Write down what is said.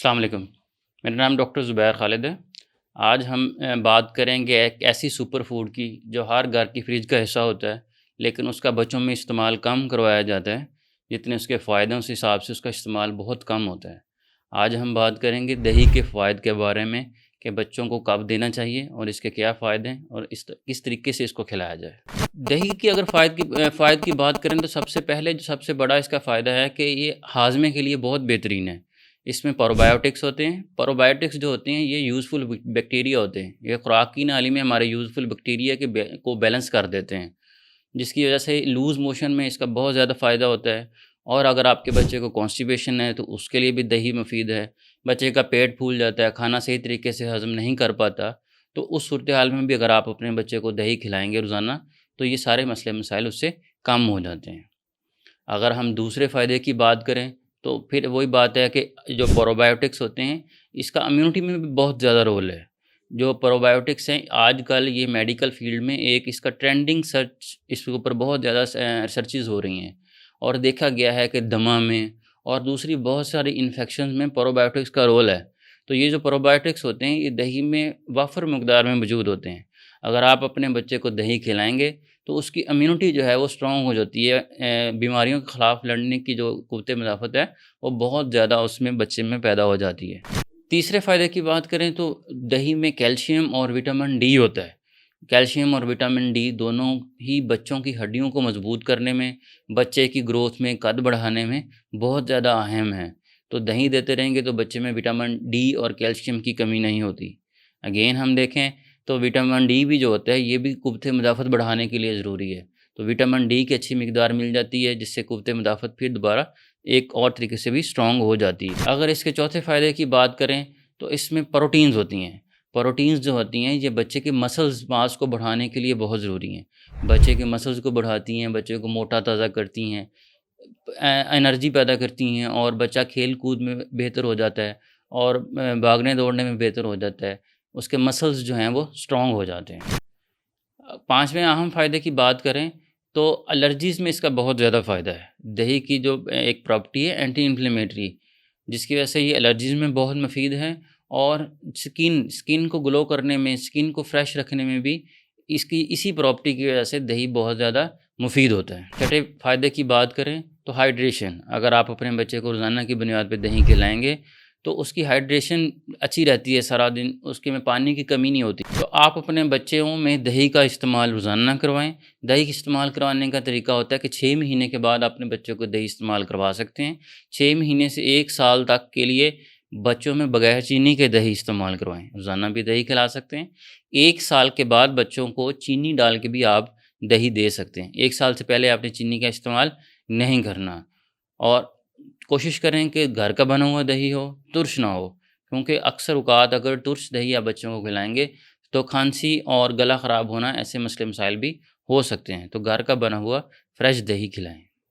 السلام علیکم۔ میرا نام ڈاکٹر زبیر خالد ہے۔ آج ہم بات کریں گے ایک ایسی سپر فوڈ کی جو ہر گھر کی فریج کا حصہ ہوتا ہے، لیکن اس کا بچوں میں استعمال کم کروایا جاتا ہے، جتنے اس کے فائدے ہیں اس حساب سے اس کا استعمال بہت کم ہوتا ہے۔ آج ہم بات کریں گے دہی کے فوائد کے بارے میں کہ بچوں کو کب دینا چاہیے اور اس کے کیا فائدے ہیں اور کس طریقے سے اس کو کھلایا جائے۔ دہی کی اگر فائد کی بات کریں تو سب سے پہلے جو سب سے بڑا اس کا فائدہ ہے کہ یہ ہاضمے کے لیے بہت بہترین ہے۔ اس میں پروبایوٹکس ہوتے ہیں۔ پروبایوٹکس جو ہوتے ہیں یہ یوزفل بیکٹیریا ہوتے ہیں، یہ خوراک کی نالی میں ہمارے یوزفل بیکٹیریا کو بیلنس کر دیتے ہیں، جس کی وجہ سے لوز موشن میں اس کا بہت زیادہ فائدہ ہوتا ہے۔ اور اگر آپ کے بچے کو کانسٹیپیشن ہے تو اس کے لیے بھی دہی مفید ہے۔ بچے کا پیٹ پھول جاتا ہے، کھانا صحیح طریقے سے ہضم نہیں کر پاتا، تو اس صورتحال میں بھی اگر آپ اپنے بچے کو دہی کھلائیں گے روزانہ تو یہ سارے مسئلے مسائل اس سے کم ہو جاتے ہیں۔ اگر ہم دوسرے فائدے کی بات کریں تو پھر وہی بات ہے کہ جو پروبایوٹکس ہوتے ہیں اس کا امیونٹی میں بھی بہت زیادہ رول ہے۔ جو پروبایوٹکس ہیں آج کل یہ میڈیکل فیلڈ میں ایک اس کا ٹرینڈنگ سرچ، اس کے اوپر بہت زیادہ ریسرچز ہو رہی ہیں، اور دیکھا گیا ہے کہ دمہ میں اور دوسری بہت ساری انفیکشنز میں پروبایوٹکس کا رول ہے۔ تو یہ جو پروبایوٹکس ہوتے ہیں یہ دہی میں وافر مقدار میں موجود ہوتے ہیں۔ اگر آپ اپنے بچے کو دہی کھلائیں گے تو اس کی امیونٹی جو ہے وہ اسٹرانگ ہو جاتی ہے، بیماریوں کے خلاف لڑنے کی جو قوت مدافعت ہے وہ بہت زیادہ اس میں بچے میں پیدا ہو جاتی ہے۔ تیسرے فائدے کی بات کریں تو دہی میں کیلشیم اور وٹامن ڈی ہوتا ہے۔ کیلشیم اور وٹامن ڈی دونوں ہی بچوں کی ہڈیوں کو مضبوط کرنے میں، بچے کی گروتھ میں، قد بڑھانے میں بہت زیادہ اہم ہیں۔ تو دہی دیتے رہیں گے تو بچے میں وٹامن ڈی اور کیلشیم کی کمی نہیں ہوتی۔ اگین ہم دیکھیں تو وٹامن ڈی بھی جو ہوتا ہے یہ بھی قوت مدافعت بڑھانے کے لیے ضروری ہے۔ تو وٹامن ڈی کی اچھی مقدار مل جاتی ہے جس سے قوت مدافعت پھر دوبارہ ایک اور طریقے سے بھی اسٹرانگ ہو جاتی ہے۔ اگر اس کے چوتھے فائدے کی بات کریں تو اس میں پروٹینز ہوتی ہیں۔ پروٹینز جو ہوتی ہیں یہ بچے کے مسلز ماس کو بڑھانے کے لیے بہت ضروری ہیں۔ بچے کے مسلز کو بڑھاتی ہیں، بچے کو موٹا تازہ کرتی ہیں، انرجی پیدا کرتی ہیں، اور بچہ کھیل کود میں بہتر ہو جاتا ہے اور بھاگنے دوڑنے میں بہتر ہو جاتا ہے، اس کے مسلز جو ہیں وہ اسٹرانگ ہو جاتے ہیں۔ پانچویں اہم فائدے کی بات کریں تو الرجیز میں اس کا بہت زیادہ فائدہ ہے۔ دہی کی جو ایک پراپرٹی ہے اینٹی انفلیمیٹری، جس کی وجہ سے یہ الرجیز میں بہت مفید ہے، اور سکن کو گلو کرنے میں، سکن کو فریش رکھنے میں بھی اسی پراپرٹی کی وجہ سے دہی بہت زیادہ مفید ہوتا ہے۔ چھٹے فائدے کی بات کریں تو ہائیڈریشن، اگر آپ اپنے بچے کو روزانہ کی بنیاد پہ دہی کھلائیں گے تو اس کی ہائیڈریشن اچھی رہتی ہے، سارا دن اس کے میں پانی کی کمی نہیں ہوتی۔ تو آپ اپنے بچوں میں دہی کا استعمال روزانہ کروائیں۔ دہی کا استعمال کروانے کا طریقہ ہوتا ہے کہ 6 مہینے کے بعد اپنے بچوں کو دہی استعمال کروا سکتے ہیں۔ 6 مہینے سے 1 سال تک کے لیے بچوں میں بغیر چینی کے دہی استعمال کروائیں، روزانہ بھی دہی کھلا سکتے ہیں۔ 1 سال کے بعد بچوں کو چینی ڈال کے بھی آپ دہی دے سکتے ہیں۔ 1 سال سے پہلے آپ نے چینی کا استعمال نہیں کرنا، اور کوشش کریں کہ گھر کا بنا ہوا دہی ہو، ترش نہ ہو، کیونکہ اکثر اوقات اگر ترش دہی آپ بچوں کو کھلائیں گے تو کھانسی اور گلا خراب ہونا ایسے مسئلے مسائل بھی ہو سکتے ہیں۔ تو گھر کا بنا ہوا فریش دہی کھلائیں۔